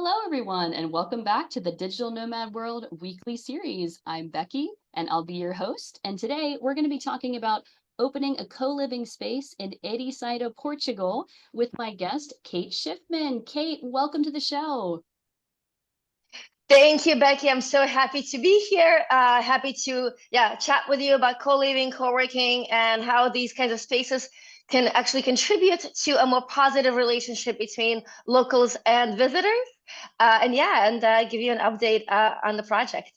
Hello, everyone, and welcome back to the Digital Nomad World weekly series. I'm Becky, and I'll be your host. And today we're going to be talking about opening a co-living space in Ericeira, Portugal, with my guest, Kate Schiffman. Kate, welcome to the show. Thank you, Becky. I'm so happy to be here. Happy to chat with you about co-living, co-working, and how these kinds of spaces can actually contribute to a more positive relationship between locals and visitors. And give you an update on the project.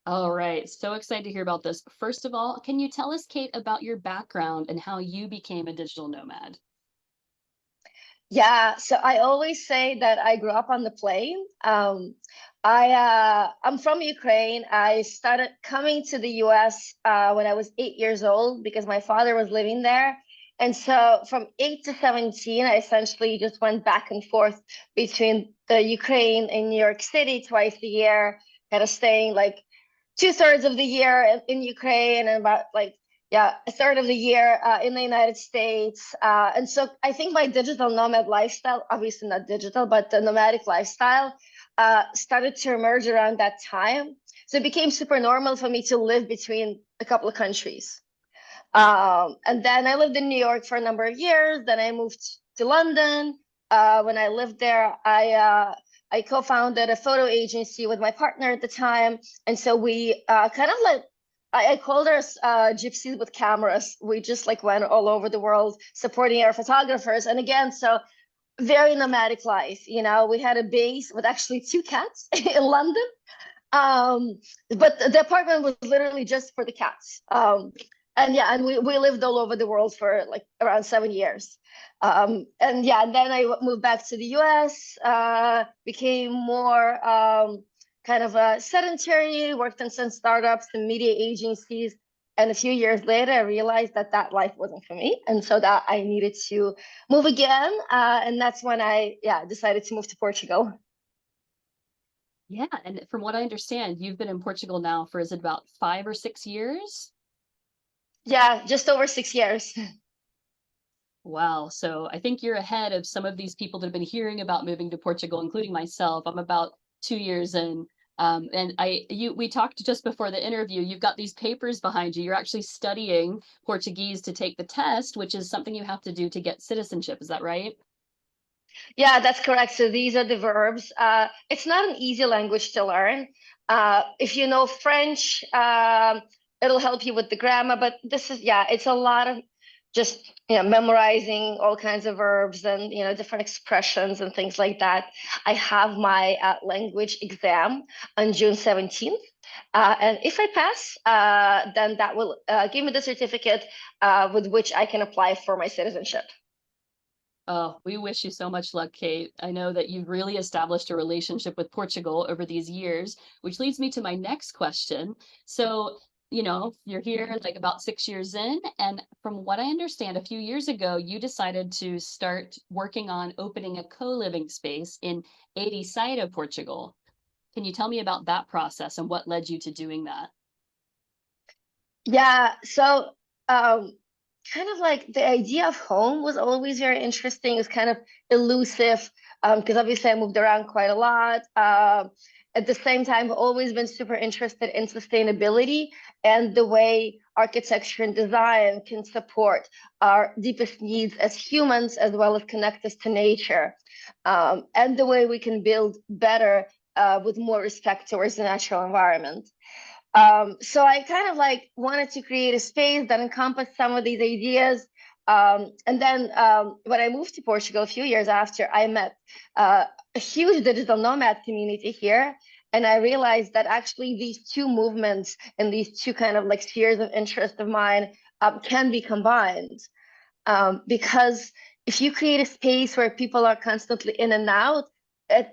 All right, so excited to hear about this. First of all, can you tell us, Kate, about your background and how you became a digital nomad? Yeah, so I always say that I grew up on the plane. I'm from Ukraine. I started coming to the US when I was 8 years old because my father was living there. And so from 8 to 17, I essentially just went back and forth between the Ukraine and New York City twice a year, kind of staying like 2/3 of the year in Ukraine and about a third of the year in the United States. And so I think my digital nomad lifestyle, obviously not digital, but the nomadic lifestyle started to emerge around that time. So it became super normal for me to live between a couple of countries. And then I lived in New York for a number of years. Then I moved to London. When I lived there, I co-founded a photo agency with my partner at the time, and so we kind of like I called us gypsies with cameras. We just like went all over the world supporting our photographers, and again, so very nomadic life. You know, we had a base with actually two cats in London, but the apartment was literally just for the cats. And we lived all over the world for like around 7 years. And then I moved back to the US, became more kind of sedentary, worked in some startups and media agencies. And a few years later, I realized that that life wasn't for me. And so that I needed to move again. And that's when I decided to move to Portugal. Yeah, and from what I understand, you've been in Portugal now for, is it about 5 or 6 years? Yeah, just over 6 years. Wow. So I think you're ahead of some of these people that have been hearing about moving to Portugal, including myself. I'm about 2 years in. We talked just before the interview. You've got these papers behind you. You're actually studying Portuguese to take the test, which is something you have to do to get citizenship. Is that right? Yeah, that's correct. So these are the verbs. It's not an easy language to learn. If you know French, it'll help you with the grammar, but it's a lot of just memorizing all kinds of verbs and different expressions and things like that. I have my language exam on June 17th. And if I pass, then that will give me the certificate with which I can apply for my citizenship. Oh, we wish you so much luck, Kate. I know that you've really established a relationship with Portugal over these years, which leads me to my next question. So, you're here like about 6 years in, and from what I understand, a few years ago, you decided to start working on opening a co-living space in Ericeira, Portugal. Can you tell me about that process and what led you to doing that? Yeah, so um, kind of like the idea of home was always very interesting. It's kind of elusive because obviously I moved around quite a lot. At the same time, I've always been super interested in sustainability and the way architecture and design can support our deepest needs as humans, as well as connect us to nature, and the way we can build better with more respect towards the natural environment. So I kind of like wanted to create a space that encompassed some of these ideas. And then when I moved to Portugal a few years after, I met a huge digital nomad community here. And I realized that actually these two movements and these two kind of like spheres of interest of mine can be combined. Because if you create a space where people are constantly in and out,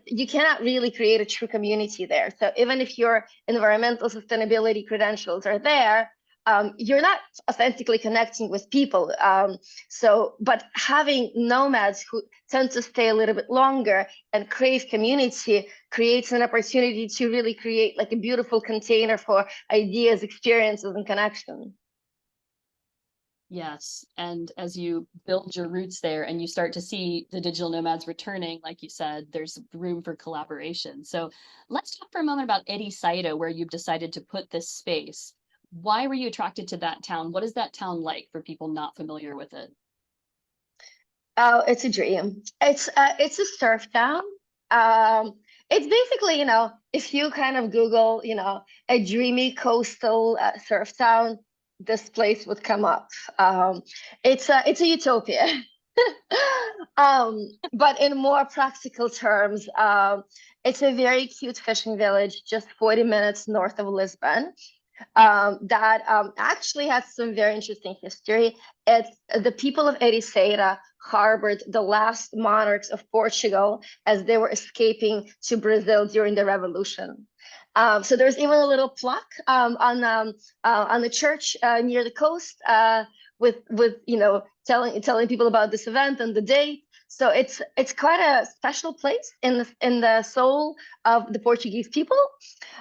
you cannot really create a true community there. So even if your environmental sustainability credentials are there, you're not authentically connecting with people. But having nomads who tend to stay a little bit longer and crave community creates an opportunity to really create like a beautiful container for ideas, experiences, and connection. Yes. And as you build your roots there and you start to see the digital nomads returning, like you said, there's room for collaboration. So let's talk for a moment about Ericeira, where you've decided to put this space. Why were you attracted to that town? What is that town like for people not familiar with it? Oh, it's a dream. It's a surf town. It's basically, if you kind of Google, a dreamy coastal surf town, this place would come up. It's a utopia. But in more practical terms, it's a very cute fishing village just 40 minutes north of Lisbon that actually has some very interesting history. It's the people of Ericeira harbored the last monarchs of Portugal as they were escaping to Brazil during the revolution. So there's even a little plaque on the church near the coast with telling people about this event and the date. So it's quite a special place in the soul of the Portuguese people.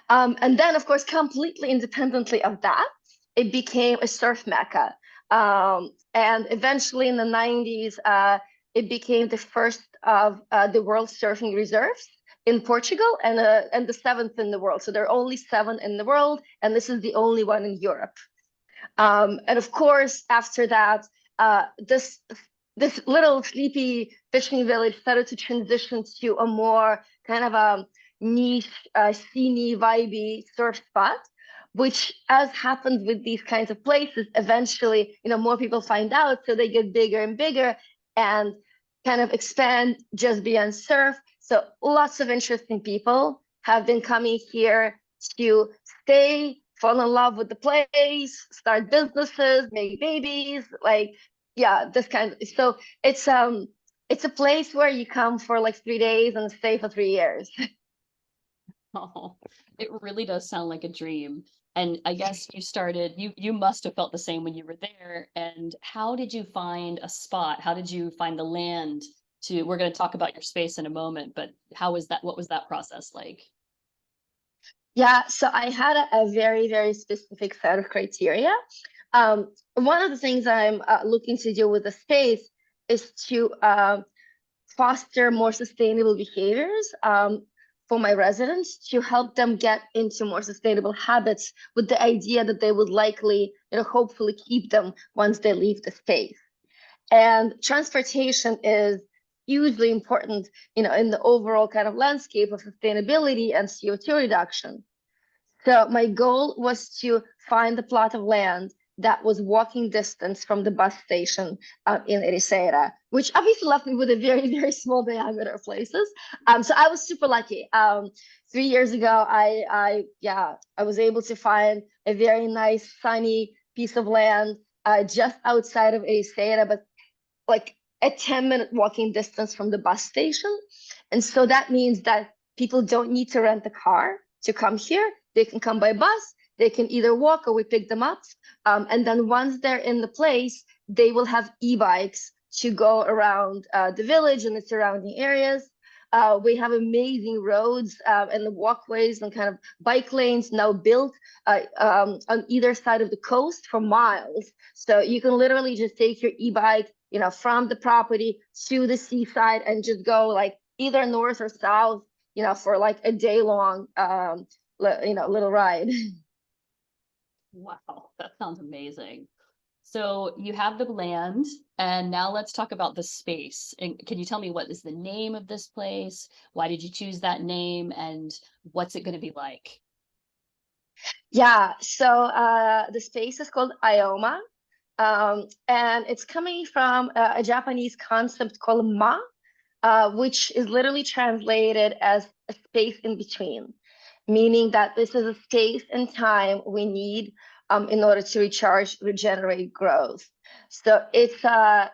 And then, of course, completely independently of that, it became a surf mecca. And eventually in the 90s, it became the first of the world surfing reserves in Portugal and the seventh in the world. So there are only 7 in the world, and this is the only one in Europe. And of course, after that, this little sleepy fishing village started to transition to a more kind of a niche, sceney, vibey surf spot, which, as happens with these kinds of places, eventually, more people find out, so they get bigger and bigger and kind of expand just beyond surf. So lots of interesting people have been coming here to stay, fall in love with the place, start businesses, make babies, like, yeah, this kind of, so it's a place where you come for like 3 days and stay for 3 years. Oh, it really does sound like a dream. And I guess you must have felt the same when you were there. And how did you find a spot? How did you find the land we're going to talk about your space in a moment, but what was that process like? Yeah, so I had a very, very specific set of criteria. One of the things I'm looking to do with the space is to foster more sustainable behaviors for my residents, to help them get into more sustainable habits with the idea that they would likely, hopefully keep them once they leave the space. And transportation is hugely important, in the overall kind of landscape of sustainability and CO2 reduction. So my goal was to find a plot of land that was walking distance from the bus station in Ericeira, which obviously left me with a very, very small diameter of places. So I was super lucky. 3 years ago, I was able to find a very nice, sunny piece of land just outside of Ericeira, but like a 10-minute walking distance from the bus station. And so that means that people don't need to rent a car to come here. They can come by bus. They can either walk or we pick them up. And then once they're in the place, they will have e-bikes to go around the village and the surrounding areas. We have amazing roads and the walkways and kind of bike lanes now built on either side of the coast for miles. So you can literally just take your e-bike, from the property to the seaside and just go like either north or south, for like a day long, little ride. Wow, that sounds amazing. So you have the land, and now let's talk about the space. And can you tell me what is the name of this place? Why did you choose that name, and what's it going to be like? Yeah, so the space is called AOMA, and it's coming from a Japanese concept called ma, which is literally translated as a space in between, meaning that this is a space and time we need in order to recharge, regenerate, growth. So it's the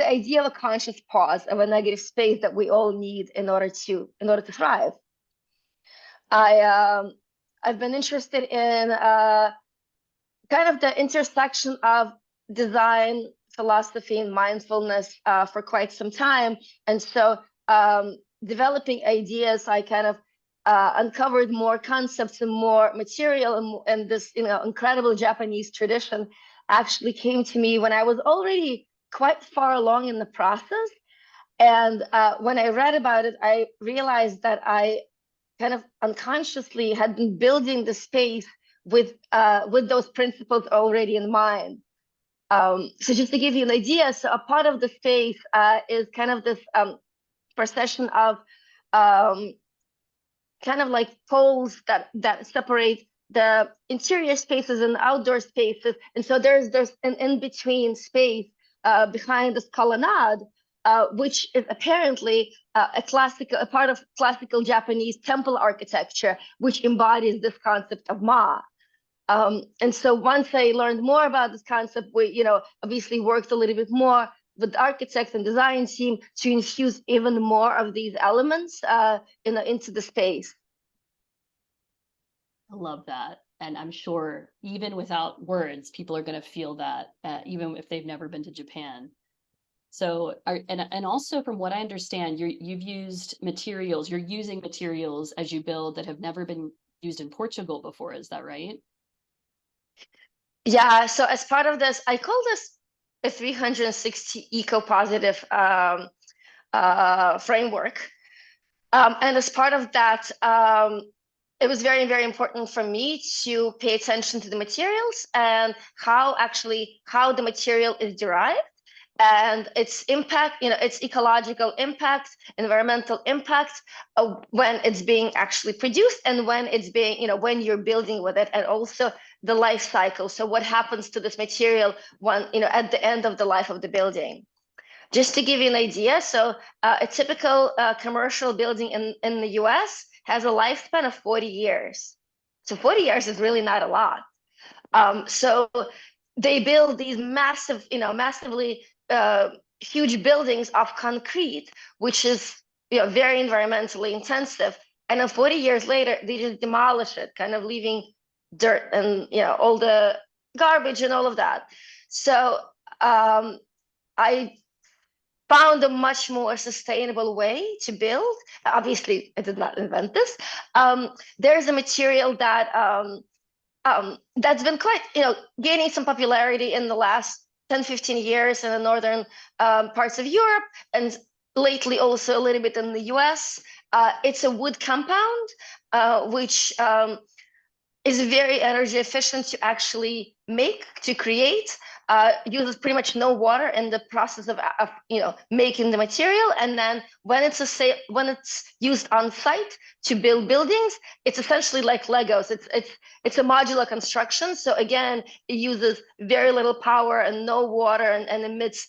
idea of a conscious pause of a negative space that we all need in order to thrive. I've been interested in kind of the intersection of design, philosophy, and mindfulness for quite some time. And so developing ideas, I kind of uncovered more concepts and more material and this incredible Japanese tradition actually came to me when I was already quite far along in the process. And when I read about it, I realized that I kind of unconsciously had been building the space with those principles already in mind. So just to give you an idea, so a part of the space is kind of this procession of um, kind of like poles that separate the interior spaces and outdoor spaces. And so there's an in-between space behind this colonnade, which is apparently a part of classical Japanese temple architecture, which embodies this concept of Ma. And so once I learned more about this concept, we, obviously worked a little bit more with the architects and design team to infuse even more of these elements into the space. I love that. And I'm sure even without words, people are going to feel that, even if they've never been to Japan. So, and also from what I understand, you've used materials, you're using materials as you build that have never been used in Portugal before. Is that right? Yeah, so as part of this, I call this a 360 eco-positive framework. And as part of that, it was very, very important for me to pay attention to the materials and how the material is derived and its impact, its ecological impact, environmental impact when it's being actually produced and when it's being, when you're building with it, and also the life cycle. So what happens to this material when, at the end of the life of the building. Just to give you an idea, so a typical commercial building in the US has a lifespan of 40 years. So 40 years is really not a lot. So they build these massively huge buildings of concrete, which is very environmentally intensive. And then 40 years later, they just demolish it, kind of leaving dirt and all the garbage and all of that. So I found a much more sustainable way to build. Obviously, I did not invent this. There's a material that's been quite, gaining some popularity in the last 10, 15 years in the northern parts of Europe, and lately also a little bit in the US. It's a wood compound, which is very energy efficient to actually create, uses pretty much no water in the process of making the material. And then when it's used on site to build buildings, it's essentially like Legos. It's a modular construction. So again, it uses very little power and no water, and emits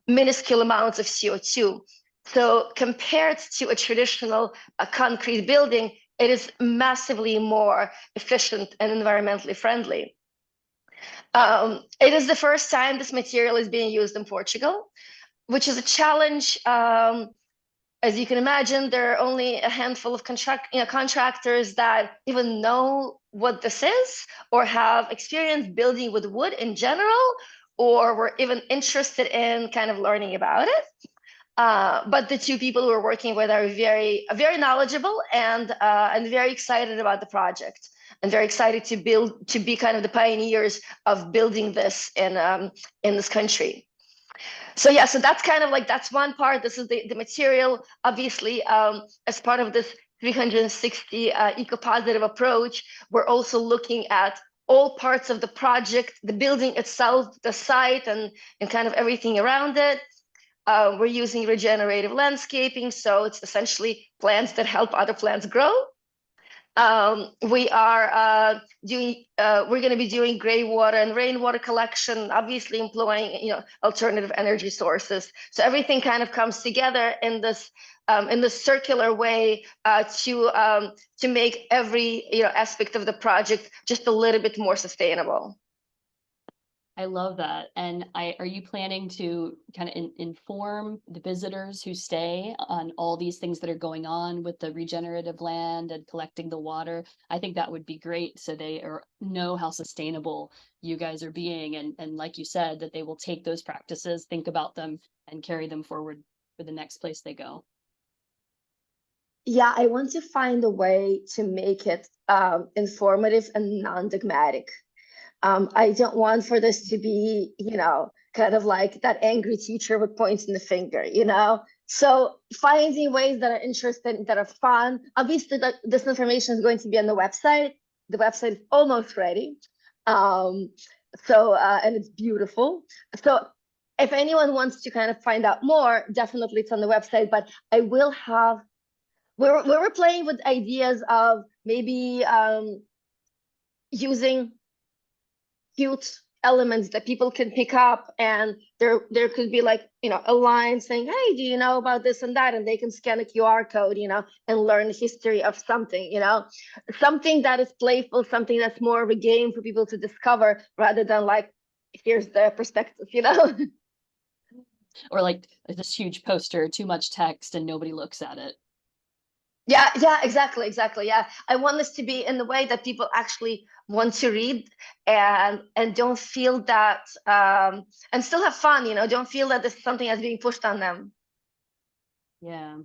minuscule amounts of CO2. So compared to a traditional concrete building, it is massively more efficient and environmentally friendly. It is the first time this material is being used in Portugal, which is a challenge. As you can imagine, there are only a handful of contractors that even know what this is or have experience building with wood in general, or were even interested in kind of learning about it. But the two people we're working with are very, very knowledgeable and very excited about the project, and very excited to be kind of the pioneers of building this in this country. So yeah, so that's kind of like, that's one part. This is the material, obviously, as part of this 360 eco-positive approach. We're also looking at all parts of the project, the building itself, the site, and kind of everything around it. We're using regenerative landscaping, so it's essentially plants that help other plants grow. We're going to be doing gray water and rainwater collection, obviously employing alternative energy sources. So everything kind of comes together in this circular way to make every aspect of the project just a little bit more sustainable. I love that. And are you planning to kind of inform the visitors who stay on all these things that are going on with the regenerative land and collecting the water? I think that would be great, so they know how sustainable you guys are being. And like you said, that they will take those practices, think about them, and carry them forward for the next place they go. Yeah, I want to find a way to make it informative and non-dogmatic. I don't want for this to be, kind of like that angry teacher with pointing the finger, So finding ways that are interesting, that are fun. Obviously, this information is going to be on the website. The website is almost ready. And it's beautiful. So if anyone wants to kind of find out more, definitely it's on the website, but I will have, we were playing with ideas of maybe using cute elements that people can pick up, and there could be like a line saying, hey, do you know about this and that, and they can scan a QR code, and learn the history of something, something that is playful, something that's more of a game for people to discover, rather than like, here's the perspective. Or like this huge poster, too much text and nobody looks at it. Yeah, exactly. Yeah, I want this to be in the way that people actually want to read, and don't feel that, and still have fun, don't feel that this is something that's being pushed on them. Yeah.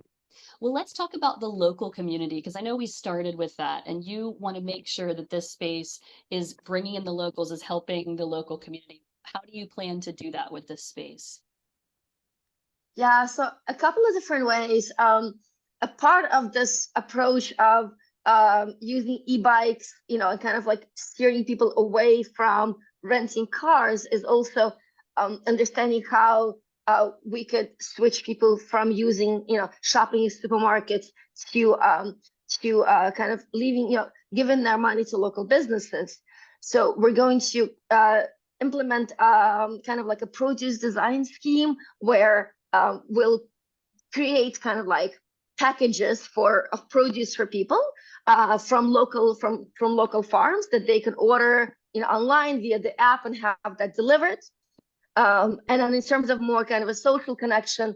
Well, let's talk about the local community, because I know we started with that, and you want to make sure that this space is bringing in the locals, is helping the local community. How do you plan to do that with this space? Yeah, so a couple of different ways. A part of this approach of using e-bikes, and kind of like steering people away from renting cars, is also understanding how we could switch people from using, shopping in supermarkets to kind of leaving, giving their money to local businesses. So we're going to implement kind of like a produce design scheme where we'll create kind of like packages of produce for people from local farms that they can order online via the app and have that delivered. And then in terms of more kind of a social connection,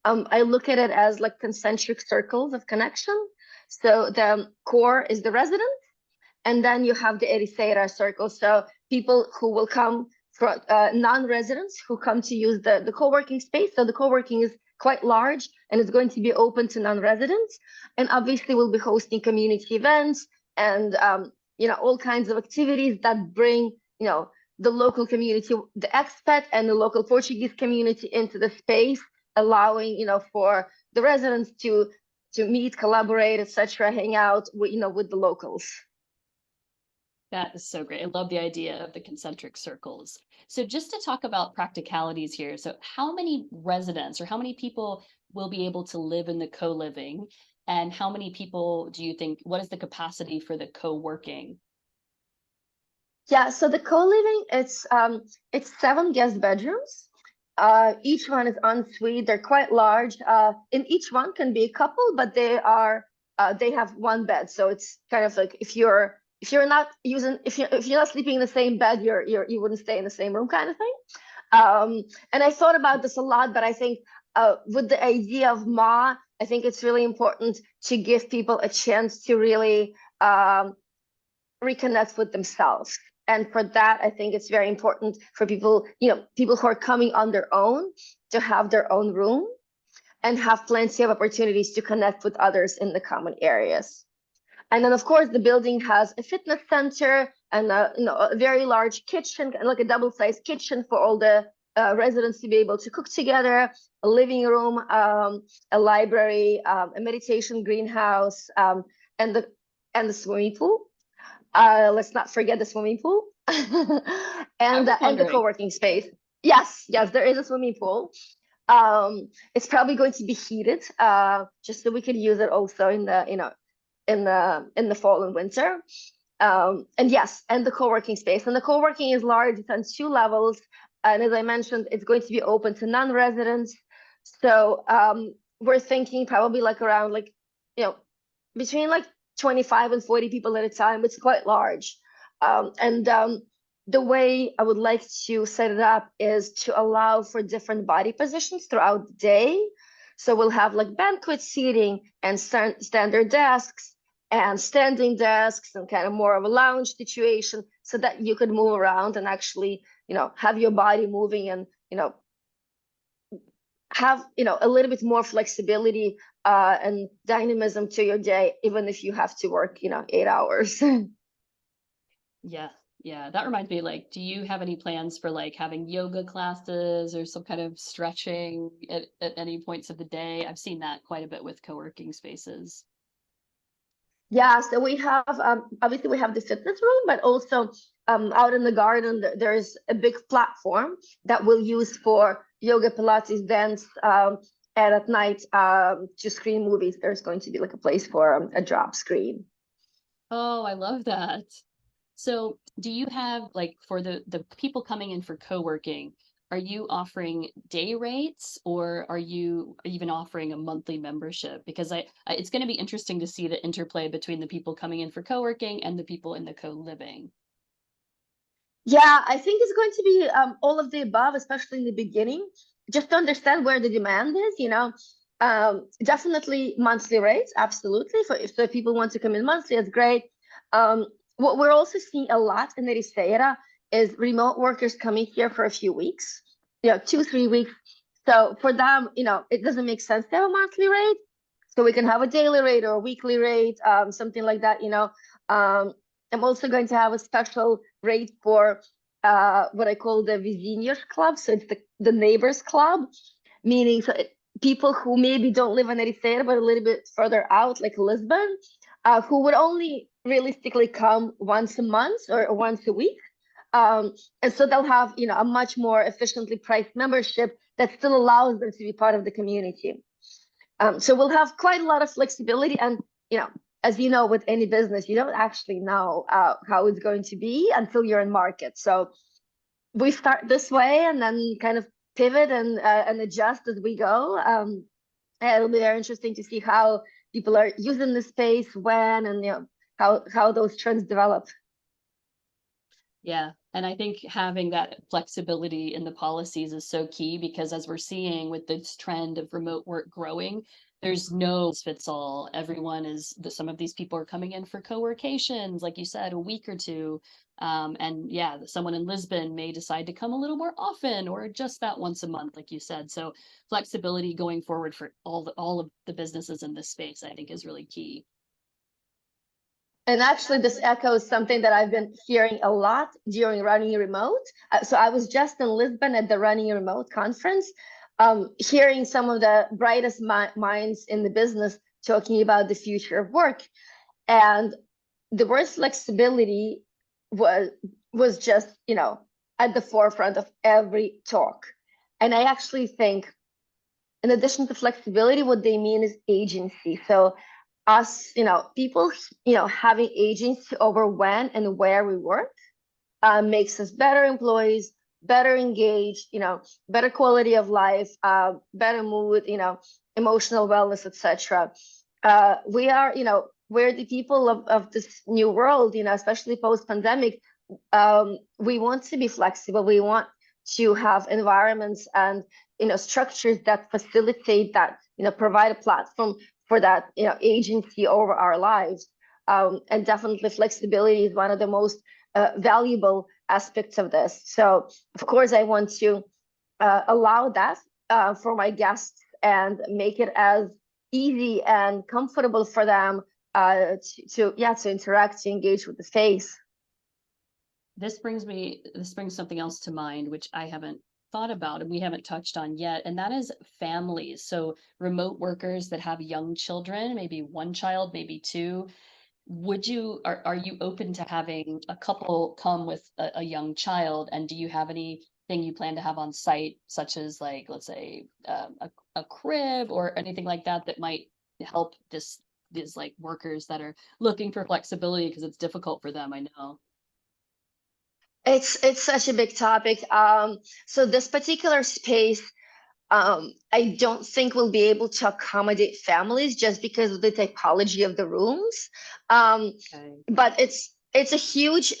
I look at it as like concentric circles of connection. So the core is the resident, and then you have the Ericeira circle. So people who will come from non-residents who come to use the co-working space. So the co-working is quite large, and it's going to be open to non-residents. And obviously we'll be hosting community events and all kinds of activities that bring the local community, the expat and the local Portuguese community into the space, allowing for the residents to meet, collaborate, etc., hang out with the locals. That is so great. I love the idea of the concentric circles. So just to talk about practicalities here. So how many residents or how many people will be able to live in the co-living? And how many people do you think, what is the capacity for the co-working? Yeah, so the co-living, it's 7 guest bedrooms. Each one is en suite. They're quite large. In each one can be a couple, but they have one bed. So it's kind of like if you're not sleeping in the same bed, you wouldn't stay in the same room, kind of thing. And I thought about this a lot, but I think with the idea of Ma, I think it's really important to give people a chance to really reconnect with themselves. And for that, I think it's very important for people, people who are coming on their own, to have their own room and have plenty of opportunities to connect with others in the common areas. And then, of course, the building has a fitness center and a very large kitchen, like a double-sized kitchen for all the residents to be able to cook together, a living room, a library, a meditation greenhouse, and the swimming pool. Let's not forget the swimming pool and the co-working space. Yes, there is a swimming pool. It's probably going to be heated, just so we can use it also in the fall and winter. And yes, and the co-working space. And the co-working is large. It's on 2 levels. And as I mentioned, it's going to be open to non-residents. So we're thinking probably like around between 25 and 40 people at a time. It's quite large. The way I would like to set it up is to allow for different body positions throughout the day. So we'll have banquet seating and standard desks and standing desks and kind of more of a lounge situation, so that you could move around and actually, have your body moving and, have, a little bit more flexibility and dynamism to your day, even if you have to work, 8 hours. Yeah, Yeah, that reminds me, like, do you have any plans for like having yoga classes or some kind of stretching at any points of the day? I've seen that quite a bit with co-working spaces. Yeah, so we have obviously we have the fitness room, but also out in the garden there's a big platform that we'll use for yoga, Pilates, dance, and at night to screen movies. There's going to be like a place for a drop screen. Oh, I love that. So, do you have like for the people coming in for co-working, are you offering day rates or are you even offering a monthly membership? Because it's going to be interesting to see the interplay between the people coming in for co-working and the people in the co-living. Yeah, I think it's going to be all of the above, especially in the beginning, just to understand where the demand is, you know. Definitely monthly rates, absolutely. So if people want to come in monthly, that's great. What we're also seeing a lot in Ericeira is remote workers coming here for a few weeks, you know, 2, 3 weeks. So for them, you know, it doesn't make sense to have a monthly rate. So we can have a daily rate or a weekly rate, something like that, you know. I'm also going to have a special rate for what I call the Vizinhos Club. So it's the neighbors club, meaning people who maybe don't live in Ericeira, but a little bit further out, like Lisbon, who would only realistically come once a month or once a week. And so they'll have, you know, a much more efficiently priced membership that still allows them to be part of the community. So we'll have quite a lot of flexibility. And, you know, as you know, with any business, you don't actually know how it's going to be until you're in market. So we start this way and then kind of pivot and adjust as we go. And it'll be very interesting to see how people are using the space, when, and you know how those trends develop. Yeah. And I think having that flexibility in the policies is so key because as we're seeing with this trend of remote work growing, there's no fits all. Everyone some of these people are coming in for co-workations, like you said, a week or two. And yeah, someone in Lisbon may decide to come a little more often or just that once a month, like you said. So flexibility going forward for all of the businesses in this space, I think is really key. And actually, this echoes something that I've been hearing a lot during Running Remote. So I was just in Lisbon at the Running Remote conference, hearing some of the brightest minds in the business talking about the future of work. And the word flexibility was just, you know, at the forefront of every talk. And I actually think, in addition to flexibility, what they mean is agency. So us, you know, people, you know, having agency over when and where we work makes us better employees, better engaged, you know, better quality of life, better mood, you know, emotional wellness, etc. We are, you know, we're the people of this new world, you know, especially post-pandemic. We want to be flexible. We want to have environments and, you know, structures that facilitate that, you know, provide a platform for that, you know, agency over our lives. And definitely flexibility is one of the most valuable aspects of this. So of course I want to allow that for my guests and make it as easy and comfortable for them to interact, to engage with the space. This brings something else to mind, which I haven't thought about and we haven't touched on yet, and that is families. So remote workers that have young children, maybe one child, maybe two. Are you open to having a couple come with a young child? And do you have anything you plan to have on site, such as like, let's say, a crib or anything like that that might help these like workers that are looking for flexibility because it's difficult for them, I know. It's such a big topic. So this particular space, I don't think we'll be able to accommodate families just because of the typology of the rooms. Okay. But it's a huge,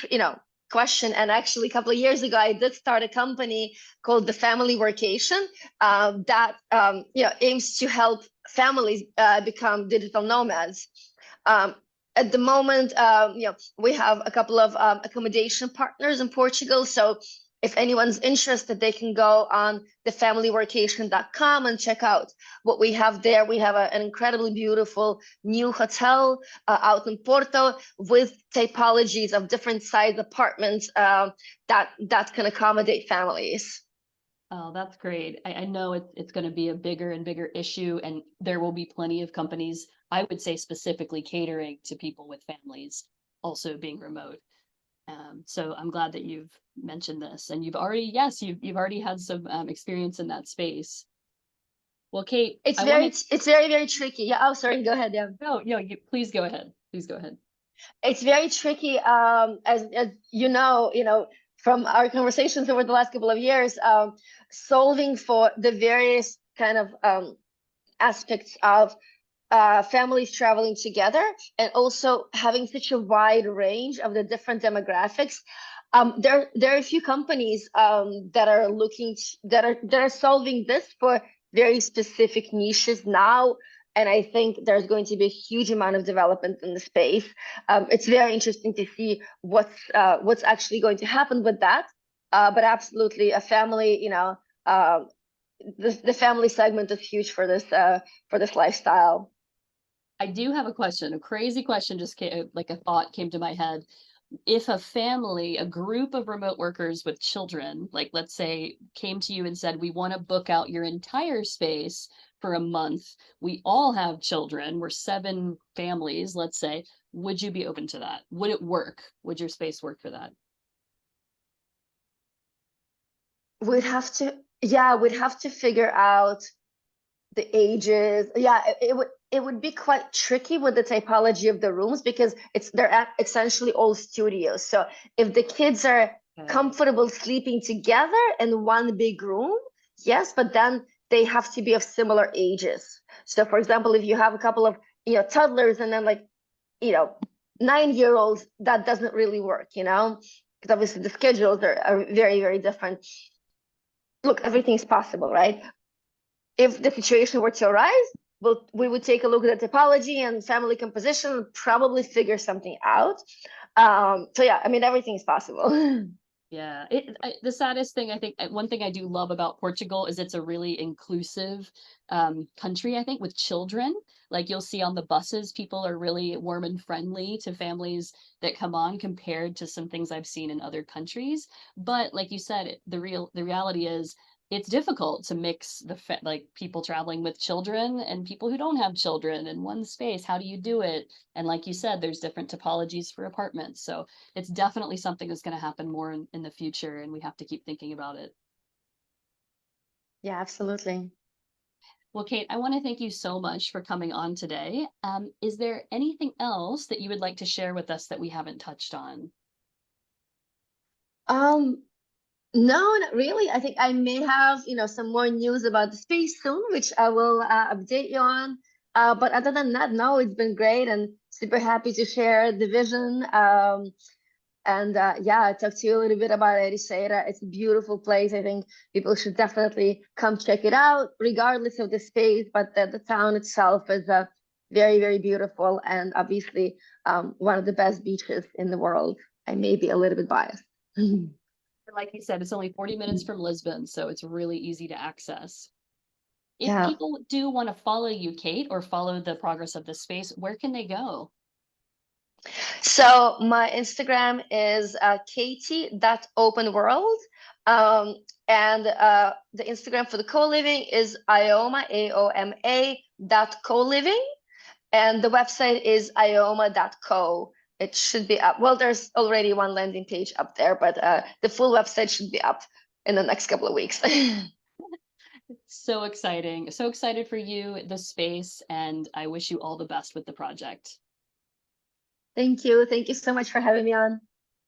you know, question. And actually, a couple of years ago, I did start a company called the Family Workation that you know, aims to help families become digital nomads. At the moment, you know, we have a couple of accommodation partners in Portugal. So if anyone's interested, they can go on thefamilyworkation.com and check out what we have there. We have an incredibly beautiful new hotel out in Porto with typologies of different size apartments that can accommodate families. Oh, that's great. I know it's going to be a bigger and bigger issue, and there will be plenty of companies, I would say specifically catering to people with families, also being remote. So I'm glad that you've mentioned this, and you've already, yes, you've already had some experience in that space. Well, Kate, It's I want to, it's very, very tricky. Yeah. Oh, sorry. Go ahead. Yeah. no, no, please go ahead. Please go ahead. It's very tricky. As you know, from our conversations over the last couple of years, solving for the various kind of aspects of families traveling together, and also having such a wide range of the different demographics. There are a few companies that are that are solving this for very specific niches now, and I think there's going to be a huge amount of development in the space. It's very interesting to see what's actually going to happen with that. But absolutely, a family, the family segment is huge for this lifestyle. I do have a question, a crazy question just came, like a thought came to my head. If a family, a group of remote workers with children, like let's say came to you and said, we want to book out your entire space for a month, we all have children, we're 7 families, let's say, would you be open to that? Would it work? Would your space work for that? We'd have to figure out the ages. Yeah, it would be quite tricky with the typology of the rooms because they're essentially all studios. So if the kids are comfortable sleeping together in one big room, yes, but then they have to be of similar ages. So for example, if you have a couple of toddlers and then like 9-year-olds, that doesn't really work, because obviously the schedules are very, very different. Look, everything's possible, right? If the situation were to arise, we would take a look at the topology and family composition and probably figure something out. So yeah, I mean, everything is possible. Yeah, the saddest thing I think, one thing I do love about Portugal is it's a really inclusive country, I think, with children. Like you'll see on the buses, people are really warm and friendly to families that come on compared to some things I've seen in other countries. But like you said, the reality is it's difficult to mix like people traveling with children and people who don't have children in one space. How do you do it? And like you said, there's different topologies for apartments. So it's definitely something that's going to happen more in the future, and we have to keep thinking about it. Yeah, absolutely. Well, Kate, I want to thank you so much for coming on today. Is there anything else that you would like to share with us that we haven't touched on? Um, no, not really. I think I may have, some more news about the space soon, which I will update you on. But other than that, no, it's been great and super happy to share the vision. And yeah, I talked to you a little bit about Ericeira. It's a beautiful place. I think people should definitely come check it out, regardless of the space. But the town itself is very, very beautiful, and obviously one of the best beaches in the world. I may be a little bit biased. Like you said, it's only 40 minutes from Lisbon, so it's really easy to access. If Yeah. people do want to follow you, Kate, or follow the progress of the space, where can they go? So my Instagram is katie.openworld. And the Instagram for the co-living is AOMA, AOMA .coliving. And the website is ioma.co. It should be up. Well, there's already one landing page up there, but the full website should be up in the next couple of weeks. So exciting. So excited for you, the space, and I wish you all the best with the project. Thank you. Thank you so much for having me on.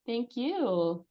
Thank you.